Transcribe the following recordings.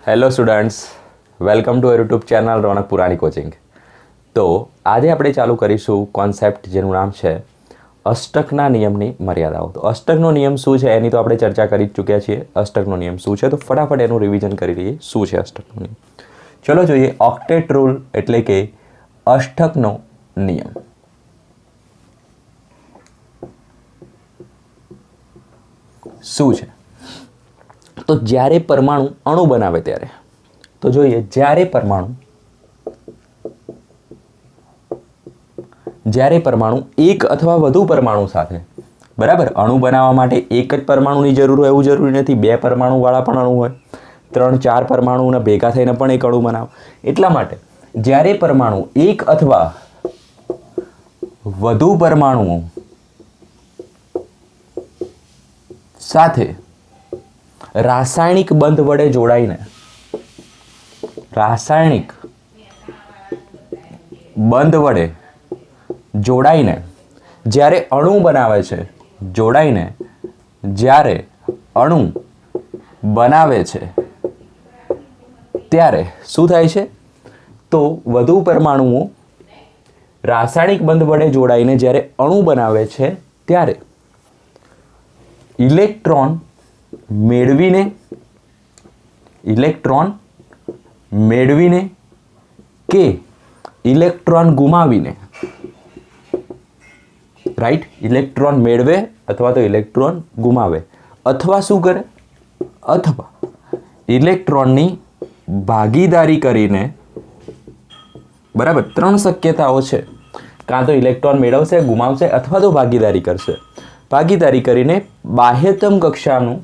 Hello students, welcome to YouTube channel Ronak Purani coaching. તો આજે આપણે ચાલુ કરીશું કોન્સેપ્ટ જેનું નામ છે અષ્ટકના નિયમની મર્યાદાઓ. તો અષ્ટકનો નિયમ શું છે એની તો આપણે ચર્ચા કરી જ ચૂક્યા છીએ. અષ્ટકનો નિયમ શું છે તો ફટાફટ એનું રિવિઝન કરી લઈએ. શું છે અષ્ટકનો નિયમ? ચલો જોઈએ. ઓક્ટેટ રૂલ એટલે કે અષ્ટકનો નિયમ. શું છે? તો જ્યારે પરમાણુ અણુ બનાવે ત્યારે, તો જોઈએ જ્યારે પરમાણુ એક અથવા વધુ પરમાણુ સાથે, બરાબર, અણુ બનાવવા માટે એક જ પરમાણુની જરૂર હોય એવું જરૂરી નથી. બે પરમાણુવાળા પણ અણુ હોય, 3-4 પરમાણુને ભેગા થઈને પણ એક અણુ બનાવે. એટલા માટે જ્યારે પરમાણુ એક અથવા વધુ પરમાણુઓ સાથે રાસાયણિક બંધ વડે જોડાઈને જ્યારે અણુ બનાવે છે, ત્યારે શું થાય છે? તો વધુ પરમાણુઓ રાસાયણિક બંધ વડે જોડાઈને જ્યારે અણુ બનાવે છે ત્યારે ઇલેક્ટ્રોન મેળવીને કે ઇલેક્ટ્રોન ગુમાવીને, રાઈટ, ઇલેક્ટ્રોન મેળવે અથવા તો ઇલેક્ટ્રોન ગુમાવે, અથવા શું કરે? અથવા ઇલેક્ટ્રોનની ભાગીદારી કરીને, બરાબર, 3 શક્યતાઓ છે. કાં તો ઇલેક્ટ્રોન મેળવશે, ગુમાવશે અથવા તો ભાગીદારી કરશે. ભાગીદારી કરીને બાહ્યતમ કક્ષાનું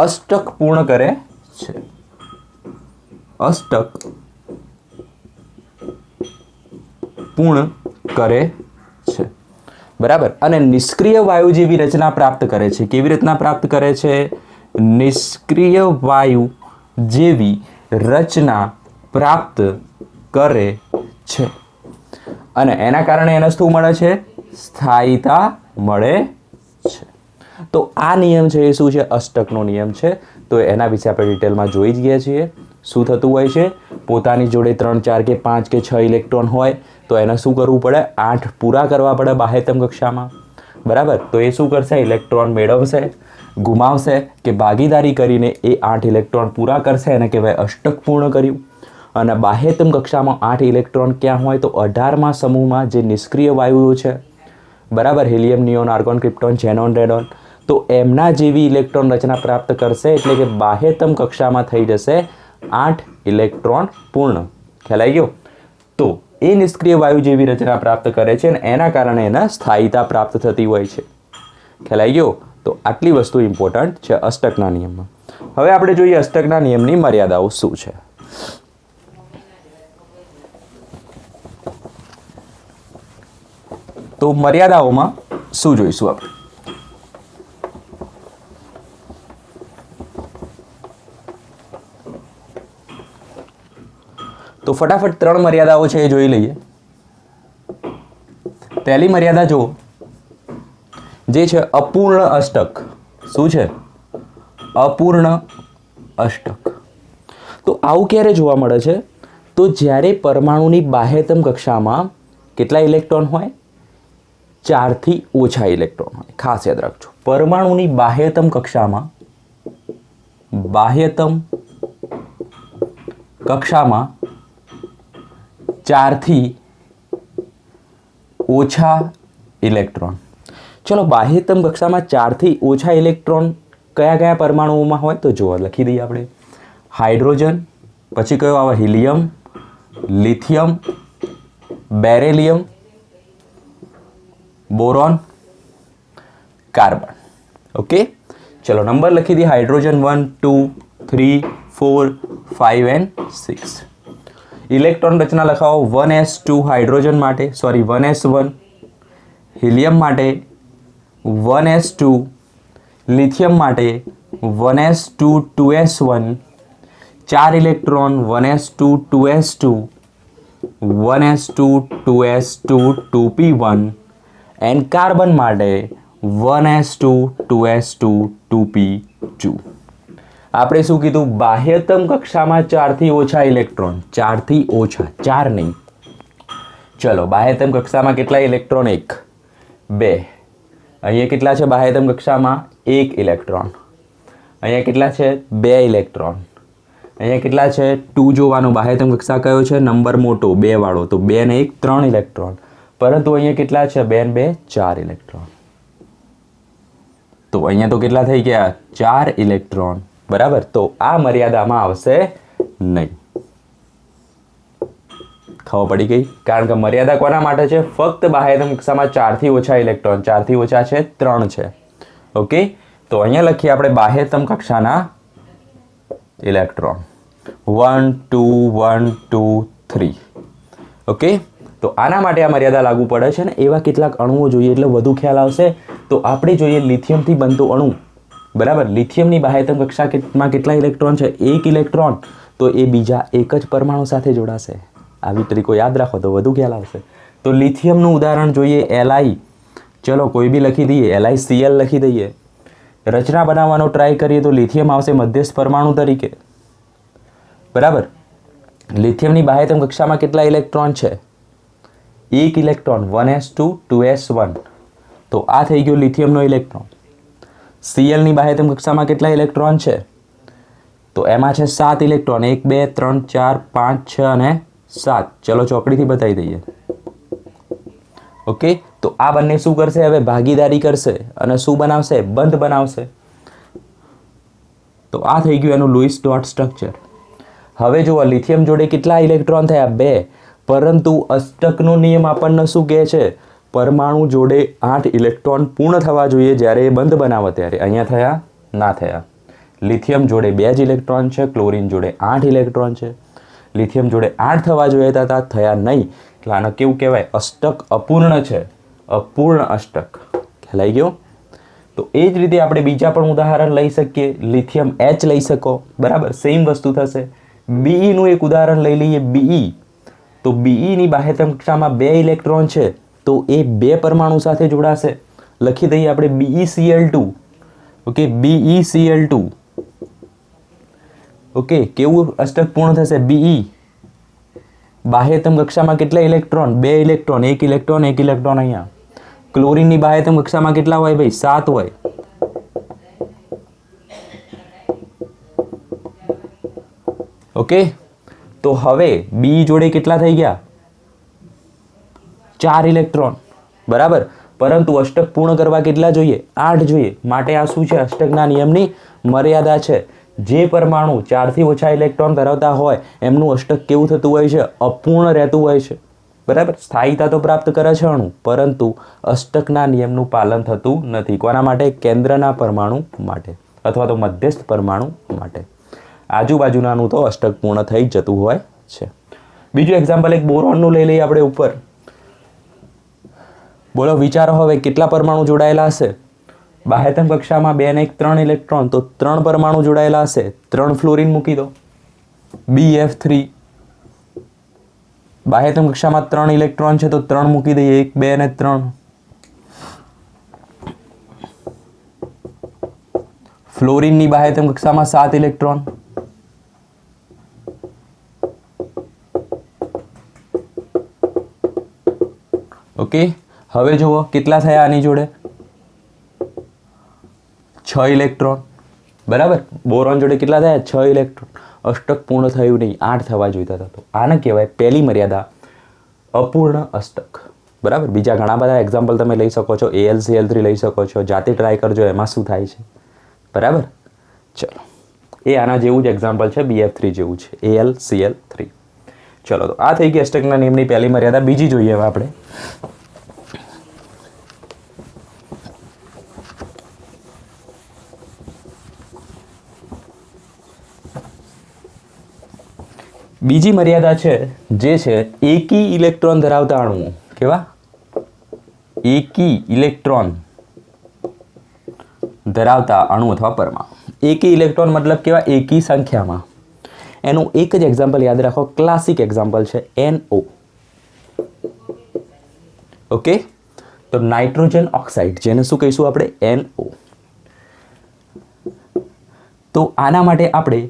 અષ્ટક પૂર્ણ કરે છે. બરાબર. અને નિષ્ક્રિય વાયુ જેવી રચના પ્રાપ્ત કરે છે. કેવી રચના પ્રાપ્ત કરે છે? નિષ્ક્રિય વાયુ જેવી રચના પ્રાપ્ત કરે છે. અને એના કારણે એને શું મળે છે? સ્થાયીતા મળે છે. તો આ નિયમ છે એ શું છે? અષ્ટકનો નિયમ છે. તો એના વિશે આપણે ડિટેલમાં જોઈ જ ગયા છીએ. શું થતું હોય છે? પોતાની જોડે 3, 4 કે 5 કે 6 ઇલેક્ટ્રોન હોય તો એને શું કરવું પડે? 8 પૂરા કરવા પડે બાહ્યતમ કક્ષામાં, બરાબર. તો એ શું કરશે? ઇલેક્ટ્રોન મેળવશે, ગુમાવશે કે ભાગીદારી કરીને એ 8 ઇલેક્ટ્રોન પૂરા કરશે. એને કહેવાય અષ્ટક પૂર્ણ કર્યું. અને બાહ્યતમ કક્ષામાં 8 ઇલેક્ટ્રોન ક્યાં હોય? તો 18મા સમૂહમાં જે નિષ્ક્રિય વાયુઓ છે, બરાબર, helium, neon, argon, krypton, xenon, radon, તો એમના જેવી ઇલેક્ટ્રોન રચના પ્રાપ્ત કરશે. એટલે કે બાહ્યતમ કક્ષામાં થઈ જશે 8 ઇલેક્ટ્રોન પૂર્ણ. ખ્યાલ આવી ગયો? તો એ નિષ્ક્રિય વાયુ જેવી રચના પ્રાપ્ત કરે છે અને એના કારણે એને સ્થાયીતા પ્રાપ્ત થતી હોય છે. ખ્યાલ આવી ગયો? તો આટલી વસ્તુ ઇમ્પોર્ટન્ટ છે અષ્ટકના નિયમમાં. હવે આપણે જોઈએ અષ્ટકના નિયમની મર્યાદાઓ શું છે. તો મર્યાદાઓમાં શું જોઈશું આપણે? તો ફટાફટ 3 મર્યાદાઓ છે એ જોઈ લઈએ. પહેલી મર્યાદા જો જે છે અપૂર્ણ અષ્ટક. શું છે? અપૂર્ણ અષ્ટક. તો આવું ક્યારે જોવા મળે છે? તો જ્યારે પરમાણુની બાહ્યતમ કક્ષામાં કેટલા ઇલેક્ટ્રોન હોય? 4 થી ઓછા ઇલેક્ટ્રોન હોય. ખાસ યાદ રાખજો, પરમાણુની બાહ્યતમ કક્ષામાં 4 થી ઓછા ઇલેક્ટ્રોન. ચલો, બાહ્યતમ કક્ષામાં 4 થી ઓછા ઇલેક્ટ્રોન કયા કયા પરમાણુઓમાં હોય? તો જો લખી દઈએ આપણે. હાઇડ્રોજન, પછી કયો આવે? Helium, lithium, beryllium, boron, carbon. Okay, ચલો નંબર લખી દઈએ. Hydrogen 1, 2, 3, 4, 5 and 6. ઇલેક્ટ્રોન રચના લખાવો. 1s2 હાઇડ્રોજન માટે, 1s1 હિલિયમ માટે, 1s2 લિથિયમ માટે, 1s2 2s1, 4 electron 1s2 2s2, 1s2 2s2 2p1 and carbon માટે 1s2 2s2 2p2. આપણે શું કીધું? બાહ્યતમ કક્ષામાં 4 થી ઓછા ઇલેક્ટ્રોન, 4 થી ઓછા, 4 નહીં. ચલો, બાહ્યતમ કક્ષામાં કેટલા ઇલેક્ટ્રોન? 1 2. અહીંયા કેટલા છે બાહ્યતમ કક્ષામાં? 1 ઇલેક્ટ્રોન. અહીંયા કેટલા છે? 2 ઇલેક્ટ્રોન. અહીંયા કેટલા છે? 2 જોવાનું. બાહ્યતમ કક્ષા કયો છે? નંબર મોટો 2 વાળો, તો 2 ને 1 3 ઇલેક્ટ્રોન. પરંતુ અહીંયા કેટલા છે? 2 ને 2 4 ઇલેક્ટ્રોન. તો અહીંયા તો કેટલા થઈ ગયા? 4 ઇલેક્ટ્રોન. બરાબર. તો આ મર્યાદામાં આવશે નહીં. ખબર પડી ગઈ? કારણ કે મર્યાદા કોના માટે છે? ફક્ત બાહ્યતમ કક્ષામાં 4 થી ઓછા ઇલેક્ટ્રોન. 4 થી ઓછા છે 3 છે. ઓકે, તો અહીંયા લખીએ આપણે બાહ્યતમ કક્ષાના ઇલેક્ટ્રોન 1 2 1 2 3. ઓકે, તો આના માટે આ મર્યાદા લાગુ પડે છે ને. એવા કેટલાક અણુઓ જોઈએ એટલે વધુ ખ્યાલ આવશે. તો આપણે જોઈએ લિથિયમથી બનતો અણુ. બરાબર. લિથિયમની બાહ્યતમ કક્ષામાં કેટલા ઇલેક્ટ્રોન છે? 1 ઇલેક્ટ્રોન. તો એ બીજા એક જ પરમાણુ સાથે જોડાશે. આવી ટ્રીકો યાદ રાખો તો વધુ ખ્યાલ આવશે. તો લિથિયમનું ઉદાહરણ જોઈએ Li. ચલો કોઈ બી લખી દઈએ, LiCl લખી દઈએ. રચના બનાવવાનો ટ્રાય કરીએ તો લિથિયમ આવશે મધ્યસ્થ પરમાણુ તરીકે. બરાબર. લિથિયમની બાહ્યતમ કક્ષામાં કેટલા ઇલેક્ટ્રોન છે? 1 ઇલેક્ટ્રોન, 1s2 2s1. તો આ થઈ ગયો લિથિયમનો ઇલેક્ટ્રોન. Clની બાહ્યતમ કક્ષામાં કેટલા ઇલેક્ટ્રોન છે? તો એમાં છે 7 ઇલેક્ટ્રોન. 1 2 3 4 5 6 અને 7. ચલો ચોકડીથી બતાવી દઈએ. ઓકે, તો આ બંને શું કરશે? હવે ભાગીદારી કરશે અને શું બનાવશે? બંધ બનાવશે. તો આ થઈ ગયું એનું લુઈસ ડોટ સ્ટ્રક્ચર. હવે જુઓ લિથિયમ જોડે કેટલા ઇલેક્ટ્રોન થયા? 2. પરંતુ અષ્ટકનો નિયમ આપણને શું કહે છે? પરમાણુ જોડે 8 ઇલેક્ટ્રોન પૂર્ણ થવા જોઈએ જ્યારે એ બંધ બનાવે ત્યારે. અહીંયા થયા? ના થયા. લિથિયમ જોડે 2 જ ઇલેક્ટ્રોન છે, ક્લોરીન જોડે 8 ઇલેક્ટ્રોન છે. લિથિયમ જોડે 8 થવા જોઈએ હતા, થયા નહીં. એટલે આને કેવું કહેવાય? અષ્ટક અપૂર્ણ છે, અપૂર્ણ અષ્ટક. ખ્યાલ આવી ગયો? તો એ જ રીતે આપણે બીજા પણ ઉદાહરણ લઈ શકીએ. લિથિયમ H લઈ શકો. બરાબર, સેમ વસ્તુ થશે. Beનું એક ઉદાહરણ લઈ લઈએ. Be. તો Beની બાહ્યતમ કક્ષામાં 2 ઇલેક્ટ્રોન છે, તો એ 2 પરમાણુ સાથે જોડાશે. લખી દઈએ આપણે BeCl2. Okay, BeCl2. ઓકે, કેવું અષ્ટક પૂર્ણ થશે? Be. બાહ્યતમ કક્ષામાં કેટલા ઇલેક્ટ્રોન? 2 electron, 1 electron 1 electron. અહીંયા ક્લોરીનની બાહ્યતમ કક્ષામાં કેટલા હોય ભાઈ? 7 હોય. ઓકે, તો હવે બી જોડે કેટલા થઈ ગયા? 4 ઇલેક્ટ્રોન. બરાબર. પરંતુ અષ્ટક પૂર્ણ કરવા કેટલા જોઈએ? 8 જોઈએ. માટે આ શું છે? અષ્ટકના નિયમની મર્યાદા છે. જે પરમાણુ 4 થી ઓછા ઇલેક્ટ્રોન ધરાવતા હોય એમનું અષ્ટક કેવું થતું હોય છે? અપૂર્ણ રહેતું હોય છે. બરાબર. સ્થાયીતા તો પ્રાપ્ત કરે છે અણુ, પરંતુ અષ્ટકના નિયમનું પાલન થતું નથી. કોના માટે? કેન્દ્રના પરમાણુ માટે અથવા તો મધ્યસ્થ પરમાણુ માટે. આજુબાજુનાનું તો અષ્ટક પૂર્ણ થઈ જતું હોય છે. બીજું એક્ઝામ્પલ એક બોરોનનું લઈ લઈએ આપણે ઉપર. બોલો, વિચારો હવે કેટલા પરમાણુ જોડાયેલા હશે? બાહ્યતમ કક્ષામાં 2 ને 1 3 ઇલેક્ટ્રોન, તો 3 પરમાણુ જોડાયેલા હશે. 3 ફ્લોરિન મૂકી દો. BF3. બાહ્યતમ કક્ષામાં 3 ઇલેક્ટ્રોન છે, તો 3 મૂકી દઈએ. 1 2 અને 3. ફ્લોરિનની બાહ્યતમ કક્ષામાં 7 ઇલેક્ટ્રોન. ઓકે, હવે જુઓ કેટલા થયા આની જોડે? 6 ઇલેક્ટ્રોન. બરાબર. બોરોન જોડે કેટલા થયા? 6 ઇલેક્ટ્રોન. અષ્ટક પૂર્ણ થયું નહીં, 8 થવા જોઈતા હતા. તો આને કહેવાય પહેલી મર્યાદા અપૂર્ણ અષ્ટક. બરાબર. બીજા ઘણા બધા એક્ઝામ્પલ તમે લઈ શકો છો. AlCl3 લઈ શકો છો. જાતે ટ્રાય કરજો એમાં શું થાય છે. બરાબર. ચલો, એ આના જેવું જ એક્ઝામ્પલ છે. BF3 જેવું છે, AlCl3. ચલો, તો આ થઈ ગઈ અષ્ટકના નિયમની પહેલી મર્યાદા. બીજી જોઈએ હવે આપણે. બીજી મર્યાદા છે જે છે એકી ઇલેક્ટ્રોન ધરાવતા અણુઓ. કેવા? એકી ઇલેક્ટ્રોન ધરાવતા અણુ અથવા પરમાણુ. એકી ઇલેક્ટ્રોન મતલબ કેવા? એકી સંખ્યામાં. એનું એક જ એક્ઝામ્પલ યાદ રાખો. ક્લાસિક એક્ઝામ્પલ છે NO. ઓકે, તો નાઇટ્રોજન ઓક્સાઇડ, જેને શું કહીશું આપણે? NO. તો આના માટે આપણે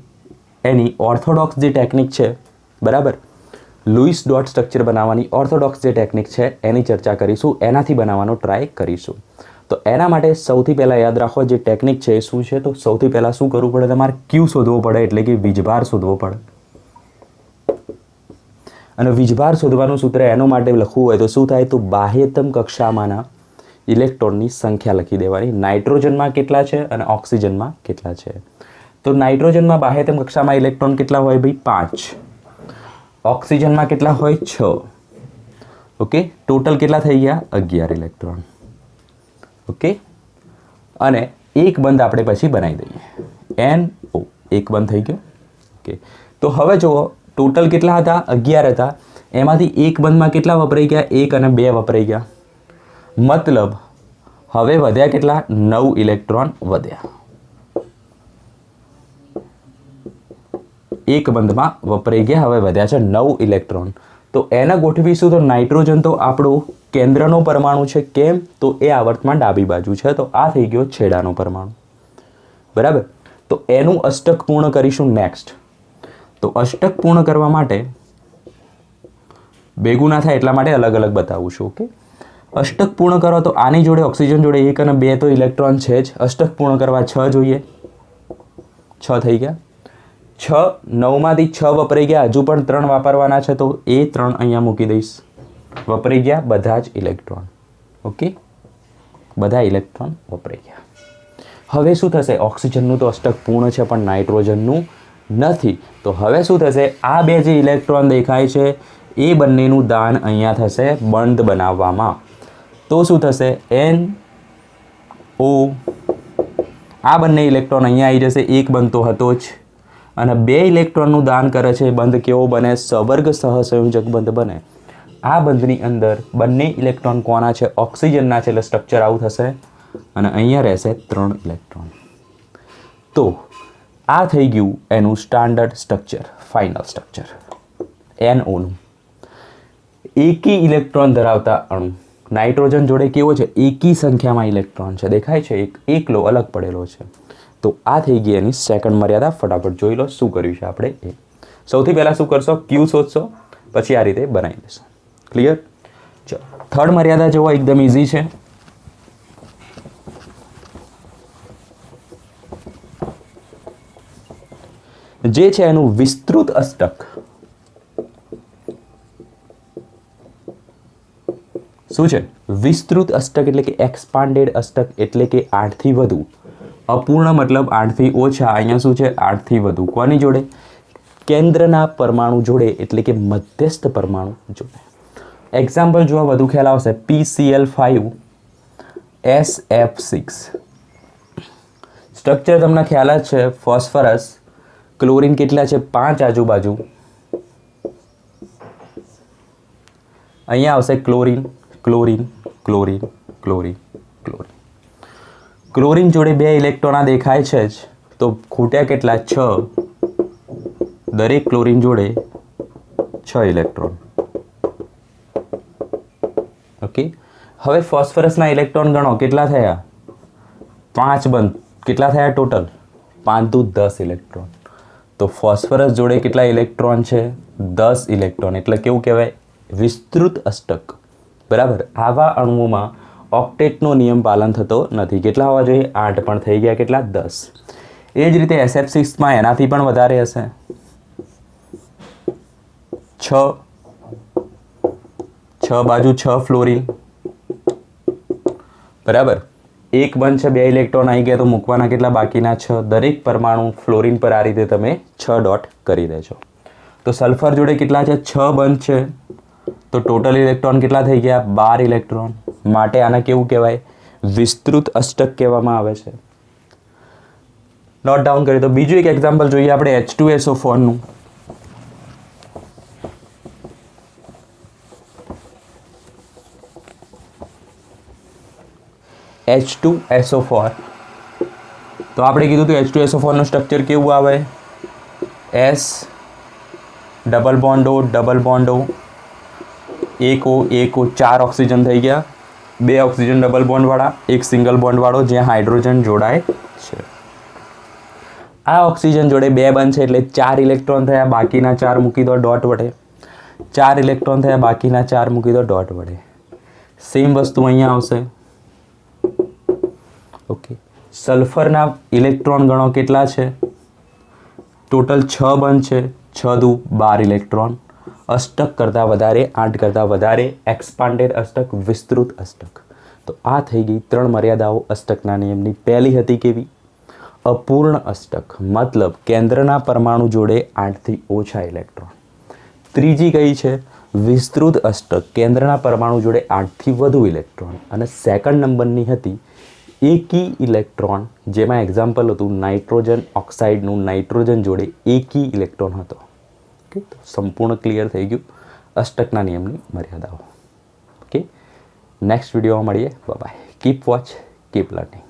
એની ઓર્થોડોક્સ જે ટેકનિક છે, બરાબર, લુઈસ ડોટ સ્ટ્રક્ચર બનાવવાની ઓર્થોડોક્સ જે ટેકનિક છે એની ચર્ચા કરીશું, એનાથી બનાવવાનો ટ્રાય કરીશું. તો એના માટે સૌથી પહેલાં યાદ રાખો જે ટેકનિક છે એ શું છે. તો સૌથી પહેલાં શું કરવું પડે? તમારે ક્યુ શોધવો પડે, એટલે કે વીજભાર શોધવો પડે. અને વીજભાર શોધવાનું સૂત્ર એનો માટે લખવું હોય તો શું થાય? તો બાહ્યતમ કક્ષામાંના ઇલેક્ટ્રોનની સંખ્યા લખી દેવાની. નાઇટ્રોજનમાં કેટલા છે અને ઓક્સિજનમાં કેટલા છે? તો નાઇટ્રોજનમાં બાહ્યતમ કક્ષામાં ઇલેક્ટ્રોન કેટલા હોય ભાઈ? 5. ઓક્સિજનમાં કેટલા હોય? 6. ઓકે, ટોટલ કેટલા થઈ ગયા? 11 ઇલેક્ટ્રોન. ઓકે, અને એક બંધ આપણે પછી બનાવી દઈએ. NO એક બંધ થઈ ગયો. ઓકે, તો હવે જુઓ ટોટલ કેટલા હતા? 11 હતા. એમાંથી એક બંધમાં કેટલા વપરાઈ ગયા? 1 અને 2 વપરાઈ ગયા. મતલબ હવે વધ્યા કેટલા? 9 ઇલેક્ટ્રોન વધ્યા. એક બંધમાં વપરાઈ ગયા, હવે વધ્યા છે 9 ઇલેક્ટ્રોન. તો એને ગોઠવીશું તો નાઇટ્રોજન તો આપણું કેન્દ્રનો પરમાણુ છે. કેમ? તો એ આવર્તમાં ડાબી બાજુ છે, તો આ થઈ ગયો છેડાનો પરમાણુ. બરાબર. તો એનું અષ્ટક પૂર્ણ કરીશું નેક્સ્ટ. તો અષ્ટક પૂર્ણ કરવા માટે ભેગું ના થાય એટલા માટે અલગ અલગ બતાવું છું. ઓકે, અષ્ટક પૂર્ણ કરો તો આની જોડે ઓક્સિજન જોડે 1 અને 2 તો ઇલેક્ટ્રોન છે જ. અષ્ટક પૂર્ણ કરવા 6 જોઈએ. 6 થઈ ગયા. 6 9માંથી 6 વપરાઈ ગયા, હજુ પણ 3 વાપરવાના છે, તો એ 3 અહીંયા મૂકી દઈશ. વપરાઈ ગયા બધા જ ઇલેક્ટ્રોન. ઓકે, બધા ઇલેક્ટ્રોન વપરાઈ ગયા. હવે શું થશે? ઓક્સિજનનું તો અષ્ટક પૂર્ણ છે પણ નાઇટ્રોજનનું નથી. તો હવે શું થશે? આ બે જે ઇલેક્ટ્રોન દેખાય છે એ બંનેનું દાન અહીંયા થશે બંધ બનાવવામાં. તો શું થશે? NO. આ બંને ઇલેક્ટ્રોન અહીંયા આવી જશે. એક બંધ તો હતો જ, અને 2 ઇલેક્ટ્રોનનું દાન કરે છે. બંધ કેવો બને? સવર્ગ સહસંયોજક બંધ બને. આ બંધની અંદર બંને ઇલેક્ટ્રોન કોના છે? ઓક્સિજનના છે, એટલે સ્ટ્રક્ચર આવું થશે. અને અહીંયા રહેશે 3 ઇલેક્ટ્રોન. તો આ થઈ ગયું એનું સ્ટાન્ડર્ડ સ્ટ્રક્ચર, ફાઇનલ સ્ટ્રક્ચર NOનું. એકી ઇલેક્ટ્રોન ધરાવતા અણુ. નાઇટ્રોજન જોડે કેવો છે? એકી સંખ્યામાં ઇલેક્ટ્રોન છે. દેખાય છે? એકલો અલગ પડેલો છે. તો આ થઈ ગઈ એની સેકન્ડ મર્યાદા. ફટાફટ જોઈ લો શું કર્યું છે આપણે એ. સૌથી પહેલાં શું કરશો? ક્યુ શોધશો, પછી આ રીતે બનાવી દેશો. ક્લિયર? ચલો, થર્ડ મર્યાદા જુઓ, એકદમ ઇઝી છે. જે છે એનું વિસ્તૃત અષ્ટક. શું છે? વિસ્તૃત અષ્ટક એટલે કે એક્સપાન્ડેડ અષ્ટક, એટલે કે 8 થી વધુ. અપૂર્ણ મતલબ 8 થી ઓછા. અહીંયા શું છે? 8 થી વધુ. કોની જોડે? કેન્દ્રના પરમાણુ જોડે, એટલે કે મધ્યસ્થ પરમાણુ જોડે. એક્ઝામ્પલ જોવા વધુ ખ્યાલ આવશે. PCl5 SF6 સ્ટ્રક્ચર તમને ખ્યાલ જ છે. ફોસ્ફરસ, ક્લોરીન કેટલા છે? 5 આજુબાજુ. અહીંયા આવશે chlorine, chlorine, chlorine, chlorine, chlorine. Chlorine જોડે 2 ઇલેક્ટ્રોન દેખાય છે જ, તો ખૂટ્યા કેટલા? 6. દરેક ક્લોરીન જોડે 6 ઇલેક્ટ્રોન. ઓકે, હવે ફોસ્ફરસના ઇલેક્ટ્રોન ગણો કેટલા થયા? 5 બંધ. કેટલા થયા ટોટલ? 5 દુ 10 ઇલેક્ટ્રોન. તો ફોસ્ફરસ જોડે કેટલા ઇલેક્ટ્રોન છે? 10 ઇલેક્ટ્રોન. એટલે કેવું કહેવાય? વિસ્તૃત અષ્ટક. બરાબર. આવા અણુઓમાં ઓક્ટેટનો નિયમ પાલન થતો નથી. કેટલા હોવા જોઈએ? 8 પણ થઈ ગયા. કેટલા? 10. એ જ રીતે SF6માં એનાથી પણ વધારે હશે. 6 બાજુ 6 ફ્લોરિન. બરાબર. એક બંધ છે, 2 ઇલેક્ટ્રોન આવી ગયા, તો મૂકવાના કેટલા? બાકીના 6. દરેક પરમાણુ ફ્લોરિન પર આ રીતે તમે 6 ડોટ કરી દેજો. તો સલ્ફર જોડે કેટલા છે? 6 બંધ છે, તો ટોટલ ઇલેક્ટ્રોન કેટલા થઈ ગયા? 12 ઇલેક્ટ્રોન. માટે આને કેવું કહેવાય? વિસ્તૃત અષ્ટક કહેવામાં આવે છે. નોટ ડાઉન કરીએ. તો બીજું એક એક્ઝામ્પલ જોઈએ આપણે H2SO4નું. H2SO4. તો આપણે કીધું હતું H2SO4નું સ્ટ્રક્ચર કેવું આવે? S ડબલ બોન્ડ O, એક O, 4 ઓક્સિજન થઈ ગયા. 2 ઓક્સિજન ડબલ બોન્ડવાળા, 1 સિંગલ બોન્ડવાળો જ્યાં હાઇડ્રોજન જોડાય છે. આ ઓક્સિજન જોડે 2 બનશે એટલે 4 ઇલેક્ટ્રોન થયા, બાકીના 4 મૂકી દો ડોટ વડે. 4 ઇલેક્ટ્રોન થયા, બાકીના 4 મૂકી દો ડોટ વડે. સેમ વસ્તુ અહીંયા આવશે. ઓકે, સલ્ફરના ઇલેક્ટ્રોન ગણો કેટલા છે? ટોટલ 6 બનશે. 6 દુ 12 ઇલેક્ટ્રોન. અષ્ટક કરતાં વધારે, 8 કરતાં વધારે, એક્સપાન્ડેડ અષ્ટક, વિસ્તૃત અષ્ટક. તો આ થઈ ગઈ 3 મર્યાદાઓ અષ્ટકના નિયમની. પહેલી હતી કેવી? અપૂર્ણ અષ્ટક, મતલબ કેન્દ્રના પરમાણુ જોડે 8થી ઓછા ઇલેક્ટ્રોન. ત્રીજી કઈ છે? વિસ્તૃત અષ્ટક, કેન્દ્રના પરમાણુ જોડે 8થી વધુ ઇલેક્ટ્રોન. અને સેકન્ડ નંબરની હતી એકી ઇલેક્ટ્રોન, જેમાં એક્ઝામ્પલ હતું નાઇટ્રોજન ઓક્સાઇડનું. નાઇટ્રોજન જોડે એકી ઇલેક્ટ્રોન હતો. ઓકે, તો સંપૂર્ણ ક્લિયર થઈ ગયું અષ્ટકના નિયમની મર્યાદાઓ. ઓકે, નેક્સ્ટ વિડીયોમાં મળીએ. Bye. Keep watch, keep learning.